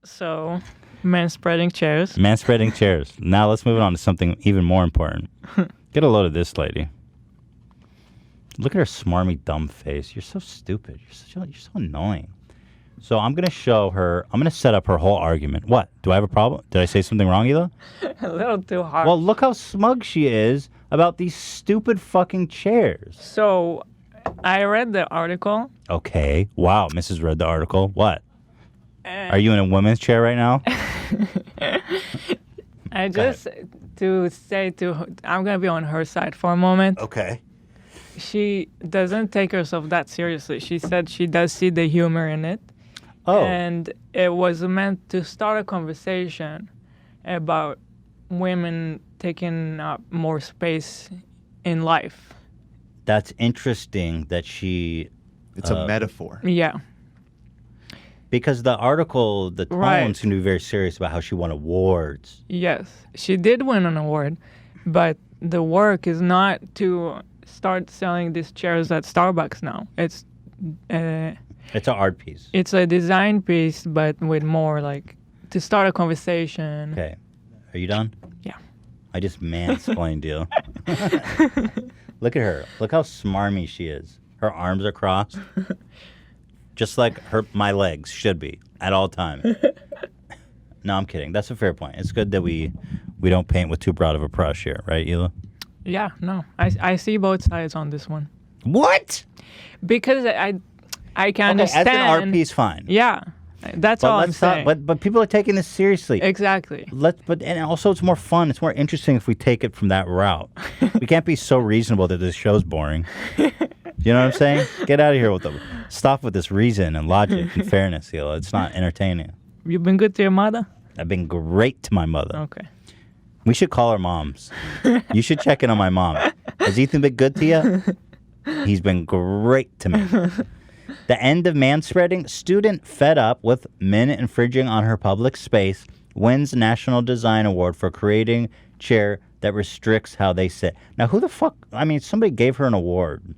So, manspreading chairs. Manspreading chairs. Now let's move on to something even more important. Get a load of this lady. Look at her smarmy, dumb face. You're so stupid. You're so annoying. So I'm going to show her. I'm going to set up her whole argument. What? Do I have a problem? Did I say something wrong, Hila? A little too hard. Well, look how smug she is about these stupid fucking chairs. So, I read the article. Okay. Wow, Mrs. read the article. What? Are you in a women's chair right now? I just to say I'm gonna be on her side for a moment. Okay. She doesn't take herself that seriously. She said she does see the humor in it. Oh. And it was meant to start a conversation about women taking up more space in life. That's interesting that she... It's a metaphor. Yeah. Because the article, the tone seemed to be very serious about how she won awards. Yes. She did win an award, but the work is not to start selling these chairs at Starbucks now. It's an art piece. It's a design piece, but with more like to start a conversation. Okay. Are you done? Yeah. I just mansplained you. Look at her. Look how smarmy she is. Her arms are crossed. Just like my legs should be at all times. No, I'm kidding. That's a fair point. It's good that we don't paint with too broad of a brush here, right, Hila? Yeah, no. I see both sides on this one. What? Because I can understand. As an art piece, fine. Yeah. That's all I'm saying. But people are taking this seriously. Exactly. And also it's more fun. It's more interesting if we take it from that route. We can't be so reasonable that this show's boring. You know what I'm saying? Get out of here with stop with this reason and logic and fairness, Hila. It's not entertaining. You've been good to your mother? I've been great to my mother. Okay. We should call our moms. You should check in on my mom. Has Ethan been good to you? He's been great to me. The end of manspreading. Student fed up with men infringing on her public space wins National Design Award for creating chair that restricts how they sit. Now, who the fuck? I mean, somebody gave her an award.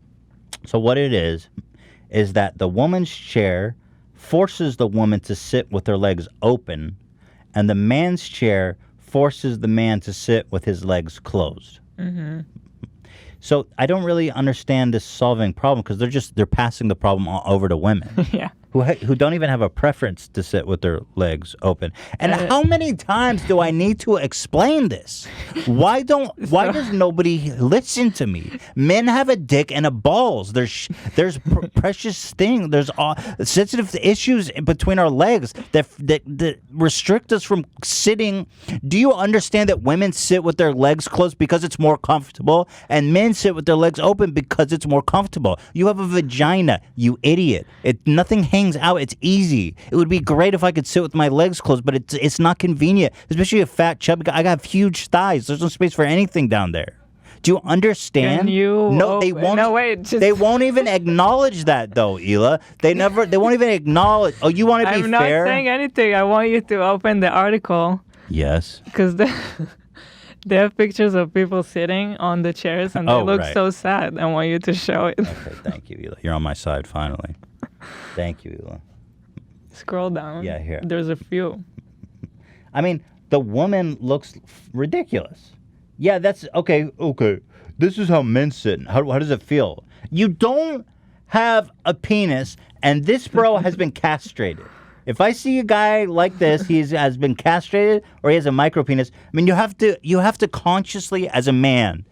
So what it is that the woman's chair forces the woman to sit with her legs open, and the man's chair forces the man to sit with his legs closed. Mm-hmm. So I don't really understand this solving problem because they're passing the problem over to women. Yeah. Who don't even have a preference to sit with their legs open. And how many times do I need to explain this? Why does nobody listen to me? Men have a dick and a balls. There's precious things. There's sensitive issues between our legs that restrict us from sitting. Do you understand that women sit with their legs closed because it's more comfortable, and men sit with their legs open because it's more comfortable? You have a vagina, you idiot. Nothing hangs out. It's easy. It would be great if I could sit with my legs closed, but it's not convenient, especially a fat chubby guy. I got huge thighs. There's no space for anything down there. Do you understand? They won't. No, wait. They won't even acknowledge that, though, Hila. They won't even acknowledge. Oh, you want to be fair? I'm fair? not saying anything. I want you to open the article. Yes. Because they have pictures of people sitting on the chairs, and they look so sad. I want you to show it. Okay, thank you, Hila. You're on my side, finally. Thank you, Hila. Scroll down. Yeah, here. There's a few. I mean, the woman looks ridiculous. Yeah, that's okay. This is how men sit. How does it feel? You don't have a penis, and this bro has been castrated. If I see a guy like this, has been castrated or he has a micro penis. I mean, you have to consciously, as a man,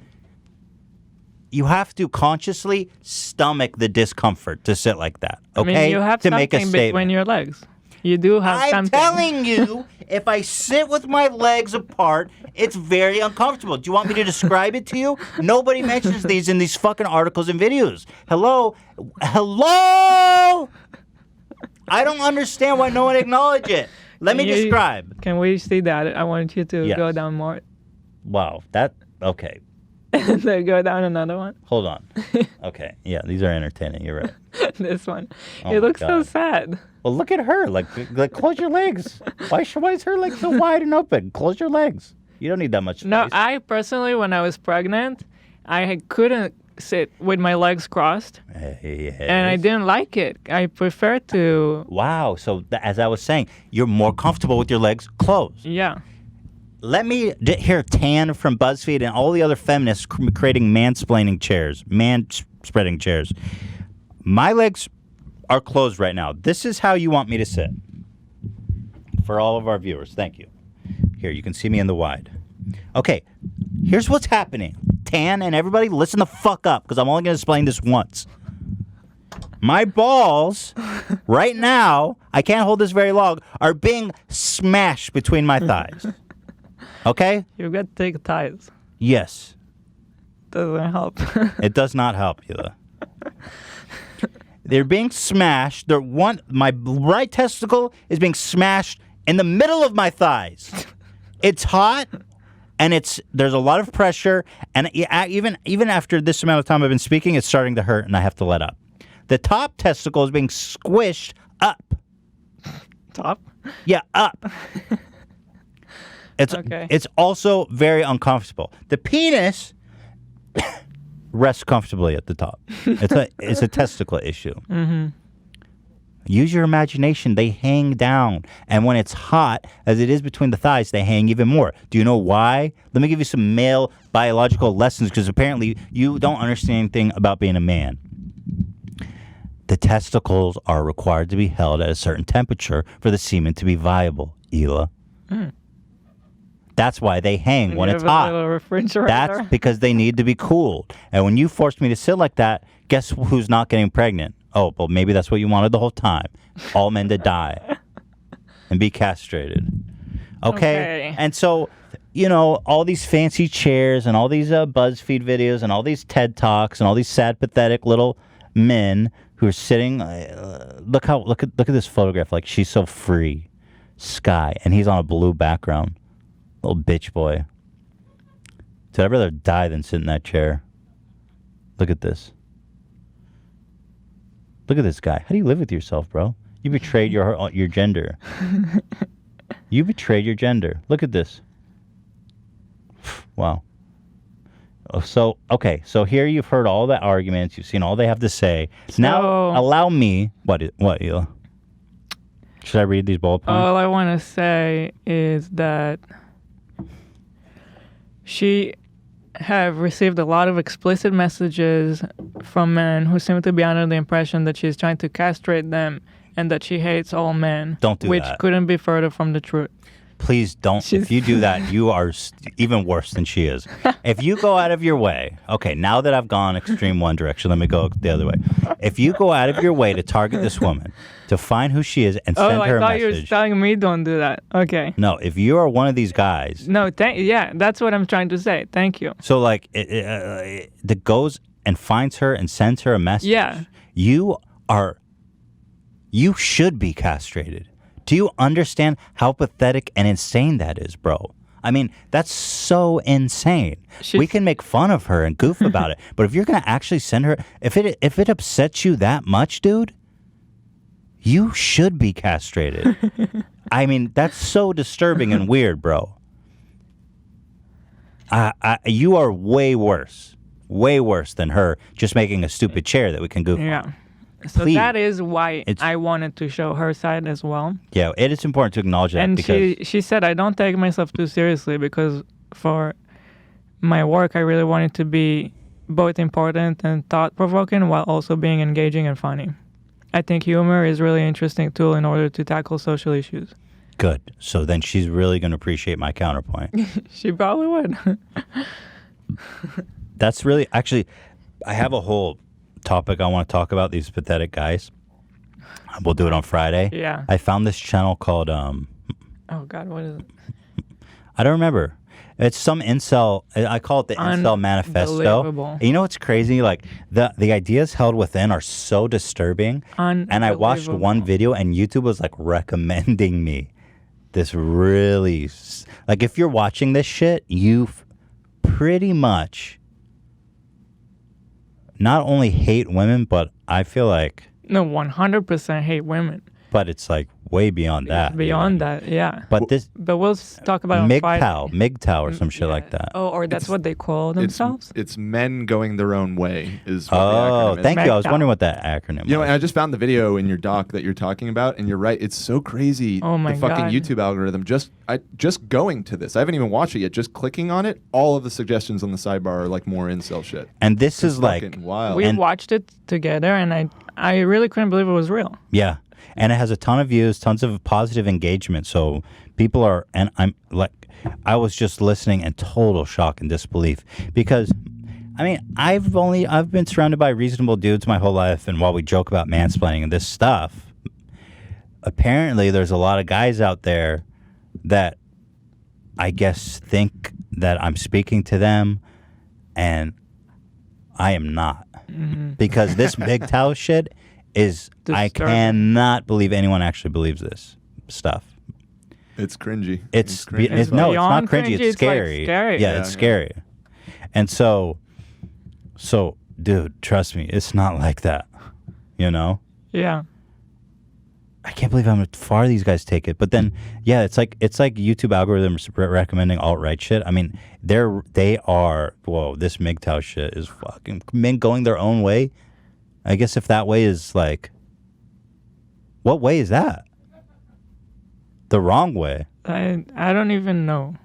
you have to consciously stomach the discomfort to sit like that. Okay, I mean, you have to make a something statement. between your legs. You do have something. I'm telling you, if I sit with my legs apart, it's very uncomfortable. Do you want me to describe it to you? Nobody mentions these in these fucking articles and videos. Hello? I don't understand why no one acknowledged it. Let me describe. Can we see that? I want you to go down more. Wow, okay. Then go down another one. Hold on. Okay, yeah, these are entertaining. You're right. This one. It looks so sad. Well, look at her. Like close your legs. Why is her leg so wide and open? Close your legs. You don't need that much space. No, I personally, when I was pregnant, I couldn't sit with my legs crossed, and I didn't like it. I prefer to. Wow. So as I was saying, you're more comfortable with your legs closed. Yeah. Let me hear Tan from BuzzFeed and all the other feminists creating mansplaining chairs, man-spreading chairs. My legs are closed right now. This is how you want me to sit. For all of our viewers, thank you. Here, you can see me in the wide. Okay, here's what's happening. Tan and everybody, listen the fuck up, because I'm only going to explain this once. My balls, right now, I can't hold this very long, are being smashed between my thighs. Okay? You've got thick thighs. Yes. Doesn't help. It does not help, Hila. They're being smashed. My right testicle is being smashed in the middle of my thighs. It's hot, and there's a lot of pressure, and even after this amount of time I've been speaking, it's starting to hurt, and I have to let up. The top testicle is being squished up. Top? Yeah, up. It's also very uncomfortable. The penis rests comfortably at the top. It's a testicle issue. Mm-hmm. Use your imagination. They hang down. And when it's hot, as it is between the thighs, they hang even more. Do you know why? Let me give you some male biological lessons, because apparently you don't understand anything about being a man. The testicles are required to be held at a certain temperature for the semen to be viable, Hila. Mm. That's why they hang when it's hot. That's because they need to be cooled. And when you forced me to sit like that, guess who's not getting pregnant? Oh, well, maybe that's what you wanted the whole time. All men to die and be castrated. Okay? And so, all these fancy chairs and all these BuzzFeed videos and all these TED Talks and all these sad, pathetic little men who are sitting. Look at this photograph. Like, she's so free. Sky. And he's on a blue background. Little bitch boy. Dude, I'd rather die than sit in that chair. Look at this. Look at this guy. How do you live with yourself, bro? You betrayed your gender. You betrayed your gender. Look at this. Wow. So here you've heard all the arguments. You've seen all they have to say. Now, allow me... What, Hila? Should I read these bullet points? All I want to say is that she have received a lot of explicit messages from men who seem to be under the impression that she's trying to castrate them and that she hates all men. Don't do which that. Couldn't be further from the truth. Please don't. If you do that, you are even worse than she is. If you go out of your way, okay, now that I've gone extreme one direction, let me go the other way. If you go out of your way to target this woman, to find who she is and send her a message. Oh, I thought you were telling me don't do that. Okay. No, if you are one of these guys. No, yeah, that's what I'm trying to say. Thank you. So, like, that goes and finds her and sends her a message. Yeah. You should be castrated. Do you understand how pathetic and insane that is, bro? I mean, that's so insane. We can make fun of her and goof about it, but if you're going to actually send her, if it upsets you that much, dude, you should be castrated. I mean, that's so disturbing and weird, bro. You are way worse than her just making a stupid chair that we can goof on. So that is why I wanted to show her side as well. Yeah, it is important to acknowledge that. And she said, I don't take myself too seriously because for my work, I really want it to be both important and thought-provoking while also being engaging and funny. I think humor is really interesting tool in order to tackle social issues. Good. So then she's really going to appreciate my counterpoint. She probably would. That's really... Actually, I have a whole topic I want to talk about, these pathetic guys. We'll do it on Friday. Yeah. I found this channel called... Oh, God, what is it? I don't remember. It's some incel... I call it the Incel Manifesto. And you know what's crazy? Like, the ideas held within are so disturbing. And I watched one video, and YouTube was, like, recommending me this really... Like, if you're watching this shit, you pretty much... not only hate women, but I feel like... No, 100% hate women. But it's like way beyond that. Beyond that, yeah. But But we'll talk about it on Friday. MGTOW or some shit like that. Oh, or that's what they call themselves? It's men going their own way is what the Oh, acronym is. thank you. I was MGTOW. wondering what that acronym You know, was. and I just found the video in your doc that you're talking about, and you're right. It's so crazy. Oh my the fucking God. YouTube algorithm. Just going to this. I haven't even watched it yet. Just clicking on it, all of the suggestions on the sidebar are like more incel shit. And this is like Fucking wild. We watched it together, and I really couldn't believe it was real. Yeah. And it has a ton of views, tons of positive engagement. So people are, and I'm like, I was just listening in total shock and disbelief because, I mean, I've been surrounded by reasonable dudes my whole life. And while we joke about mansplaining and this stuff, apparently there's a lot of guys out there that I guess think that I'm speaking to them, and I am not. Mm-hmm. Because this MGTOW shit is, I Disturbing. cannot believe anyone actually believes this stuff. It's cringy. It's cringy. no, it's not beyond cringy. cringy, It's it's, like, scary. scary. Yeah, Yeah, it's yeah. scary. And so, dude, trust me, it's not like that. You know, Yeah. I can't believe how far these guys take it. But then, yeah, it's like YouTube algorithms recommending alt-right shit. I mean, they are. Whoa, this MGTOW shit is fucking men going their own way. I guess if that way is like, what way is that? The wrong way. I don't even know.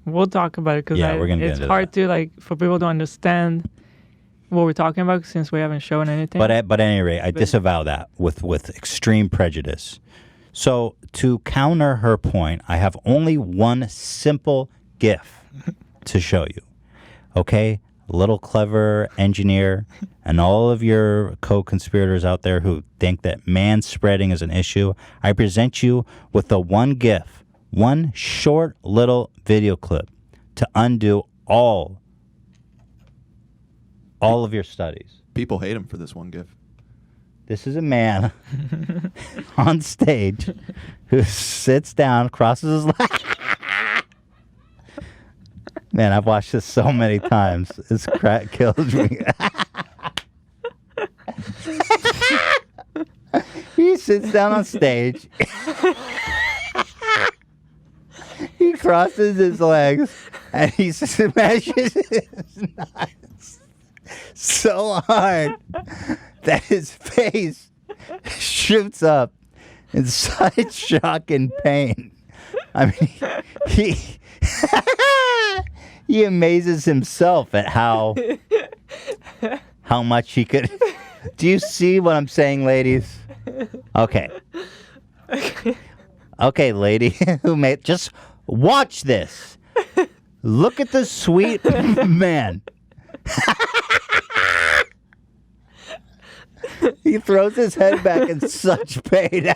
We'll talk about it because Yeah, we're gonna get it's into hard to like for people to understand what we're talking about since we haven't shown anything. But at any rate, I disavow that with extreme prejudice. So to counter her point, I have only one simple GIF to show you. Okay? Little clever engineer and all of your co-conspirators out there who think that manspreading is an issue, I present you with the one GIF, one short little video clip to undo all of your studies. People hate him for this one gif. This is a man on stage who sits down, crosses his legs. Man, I've watched this so many times. This crack kills me. He sits down on stage. He crosses his legs and he smashes his nuts so hard that his face shoots up in such shock and pain. I mean, he amazes himself at how much he could. Do you see what I'm saying, ladies? Okay. Okay, lady who made, just watch this. Look at the sweet man. He throws his head back in such pain.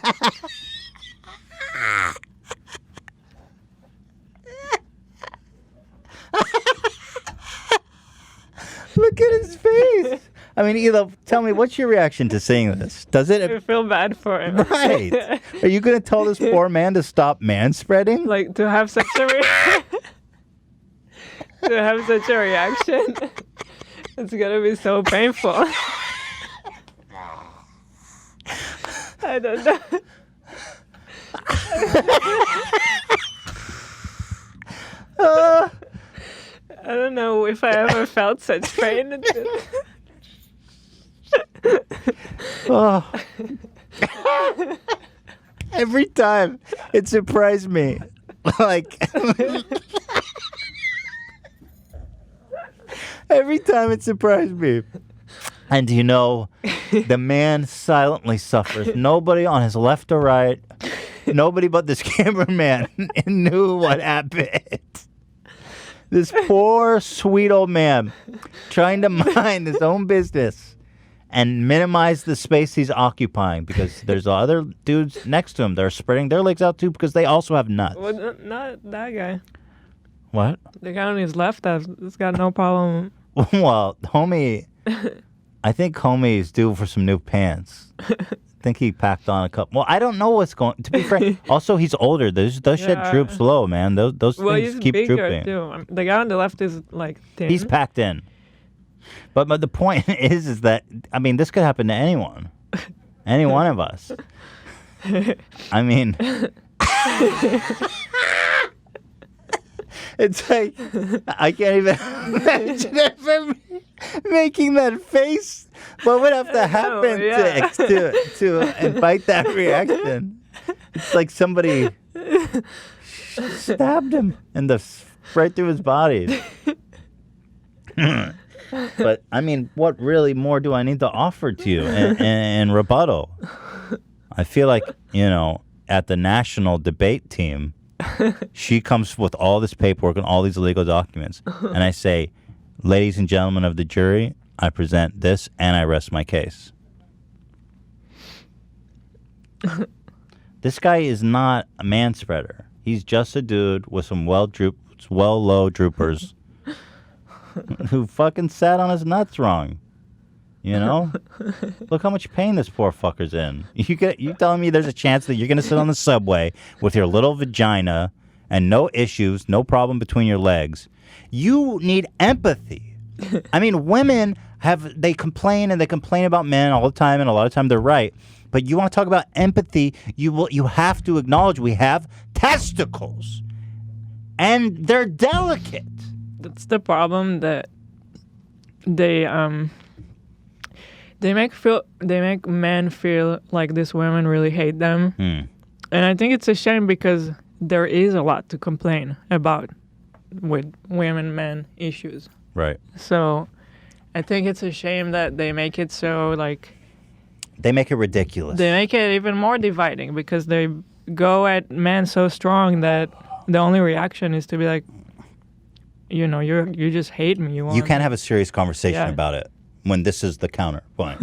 Look at his face. I mean, Elo, tell me, what's your reaction to seeing this? Does I it... feel bad for him. Right. Are you going to tell this poor man to stop manspreading? Like to have such a reaction, it's gonna be so painful. I don't know. I don't know if I ever felt such pain. Oh. Every time it surprised me. Like every time it surprised me. And you know, the man silently suffers. Nobody on his left or right, nobody but this cameraman knew what happened. This poor, sweet old man trying to mind his own business and minimize the space he's occupying because there's other dudes next to him that are spreading their legs out too because they also have nuts. Well, not that guy. What? The guy on his left has got no problem. Well, homie, I think homie's due for some new pants. I think he packed on a couple. Well, I don't know what's going. To be frank, also he's older. Those shit Yeah. droops low, man. Those Well, things he's keep bigger drooping. too. The guy on the left is like thin. He's packed in. But the point is that I mean this could happen to anyone. Any one of us. I mean, it's like I can't even imagine ever making that face. What would have to happen to invite that reaction? It's like somebody stabbed him right through his body. But I mean, what really more do I need to offer to you in rebuttal? I feel like, at the national debate team, she comes with all this paperwork and all these legal documents, and I say, ladies and gentlemen of the jury, I present this and I rest my case. This guy is not a manspreader. He's just a dude with some low droopers who fucking sat on his nuts wrong. Look how much pain this poor fucker's in. You telling me there's a chance that you're gonna sit on the subway with your little vagina and no issues, no problem between your legs? You need empathy. I mean, women they complain about men all the time, and a lot of time they're right. But you want to talk about empathy, you have to acknowledge we have testicles, and they're delicate. That's the problem, that they make men feel like these women really hate them. And I think it's a shame, because there is a lot to complain about with women-men issues. Right. So I think it's a shame that they make it so, they make it ridiculous. They make it even more dividing, because they go at men so strong that the only reaction is to be like, you just hate me. You can't have a serious conversation about it when this is the counterpoint.